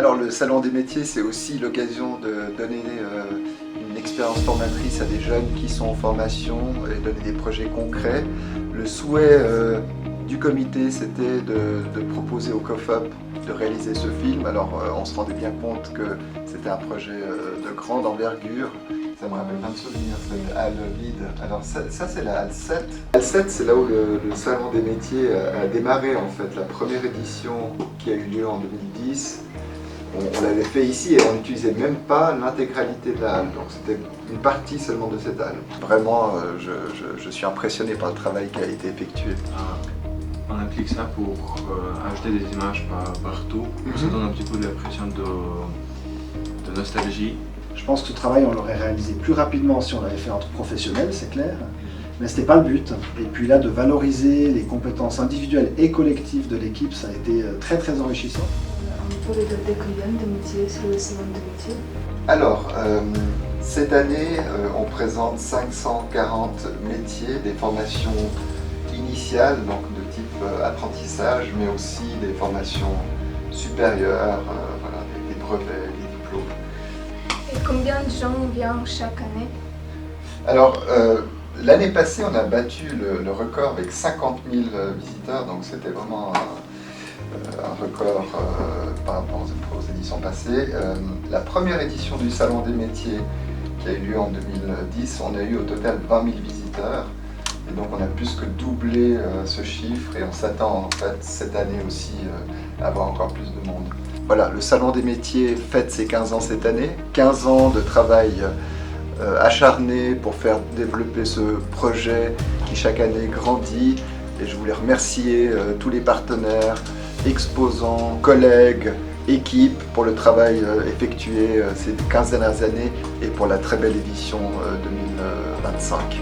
Alors le Salon des métiers, c'est aussi l'occasion de donner une expérience formatrice à des jeunes qui sont en formation et donner des projets concrets. Le souhait du comité, c'était de proposer au COFOP de réaliser ce film. Alors on se rendait bien compte que c'était un projet de grande envergure. Ça me rappelle plein de souvenirs, cette halle vide. Alors ça c'est la halle 7. La halle 7, c'est là où le Salon des métiers a démarré en fait. La première édition qui a eu lieu en 2010. On l'avait fait ici et on n'utilisait même pas l'intégralité de la halle, donc c'était une partie seulement de cette halle. Vraiment, je suis impressionné par le travail qui a été effectué. On applique ça pour ajouter des images partout, ça donne un petit peu l'impression de nostalgie. Je pense que ce travail, on l'aurait réalisé plus rapidement si on l'avait fait entre professionnels, c'est clair, mais ce n'était pas le but. Et puis là, de valoriser les compétences individuelles et collectives de l'équipe, ça a été très très enrichissant. On peut regarder combien de métiers sur le salon de métiers? Alors, cette année, on présente 540 métiers, des formations initiales, donc de type apprentissage, mais aussi des formations supérieures, voilà, des brevets, des diplômes. Et combien de gens viennent chaque année? Alors, l'année passée, on a battu le record avec 50 000 visiteurs, donc c'était vraiment un record par rapport aux éditions passées. La première édition du Salon des métiers qui a eu lieu en 2010, on a eu au total 20 000 visiteurs. Et donc on a plus que doublé ce chiffre et on s'attend en fait cette année aussi à avoir encore plus de monde. Voilà, le Salon des métiers fête ses 15 ans cette année. 15 ans de travail acharné pour faire développer ce projet qui chaque année grandit. Et je voulais remercier tous les partenaires, exposants, collègues, équipes pour le travail effectué ces 15 dernières années et pour la très belle édition 2025.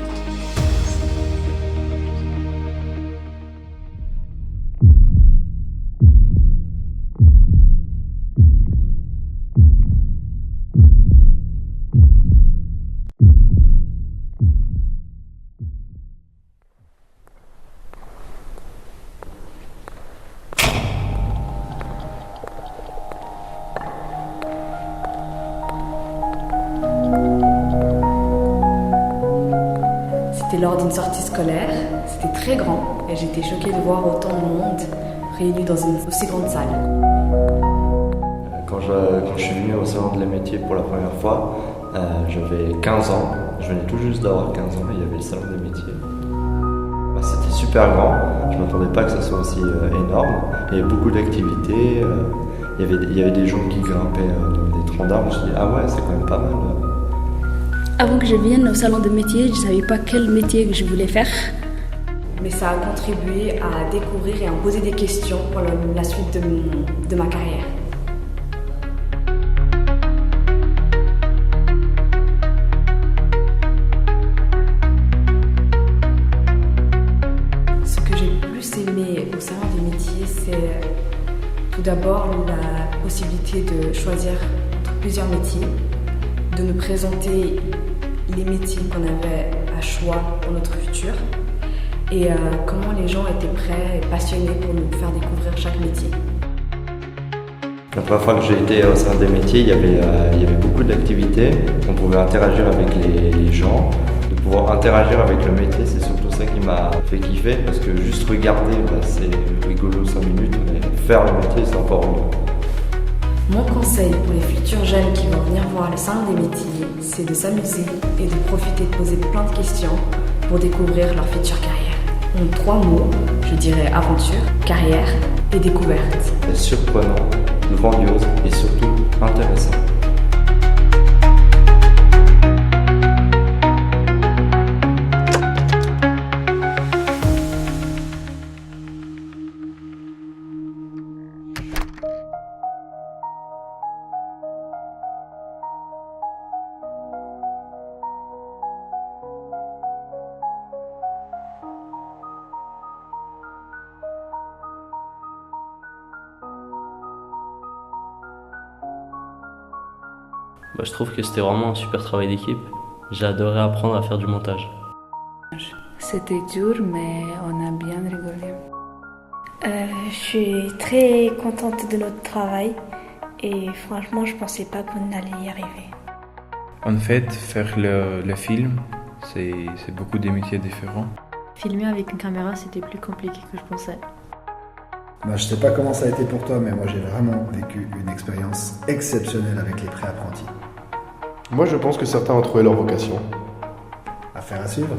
C'était lors d'une sortie scolaire, c'était très grand et j'étais choquée de voir autant de monde réuni dans une aussi grande salle. Quand je suis venu au Salon des métiers pour la première fois, j'avais 15 ans, je venais tout juste d'avoir 15 ans et il y avait le Salon des métiers. C'était super grand, je ne m'attendais pas que ça soit aussi énorme, il y avait beaucoup d'activités, il y avait des gens qui grimpaient dans des troncs d'arbres, je me suis dit ah ouais c'est quand même pas mal. Avant que je vienne au salon de métier, je ne savais pas quel métier que je voulais faire. Mais ça a contribué à découvrir et à me poser des questions pour la suite de ma carrière. Ce que j'ai le plus aimé au salon des métiers, c'est tout d'abord la possibilité de choisir entre plusieurs métiers, de nous présenter les métiers qu'on avait à choix pour notre futur et comment les gens étaient prêts et passionnés pour nous faire découvrir chaque métier. La première fois que j'ai été au Salon des métiers, il y avait beaucoup d'activités, on pouvait interagir avec les gens, de pouvoir interagir avec le métier, c'est surtout ça qui m'a fait kiffer parce que juste regarder, c'est rigolo 5 minutes, mais faire le métier c'est encore mieux. Mon conseil pour les futurs jeunes qui vont venir voir le salon des métiers, c'est de s'amuser et de profiter de poser plein de questions pour découvrir leur future carrière. En 3 mots, je dirais aventure, carrière et découverte. C'est surprenant, grandiose et surtout intéressant. Je trouve que c'était vraiment un super travail d'équipe. J'ai adoré apprendre à faire du montage. C'était dur, mais on a bien rigolé. Je suis très contente de notre travail Et franchement, je pensais pas qu'on allait y arriver. En fait, faire le film, c'est beaucoup de métiers différents. Filmer avec une caméra, c'était plus compliqué que je pensais. Je ne sais pas comment ça a été pour toi, mais moi j'ai vraiment vécu une expérience exceptionnelle avec les pré-apprentis. Moi je pense que certains ont trouvé leur vocation. Affaire à suivre.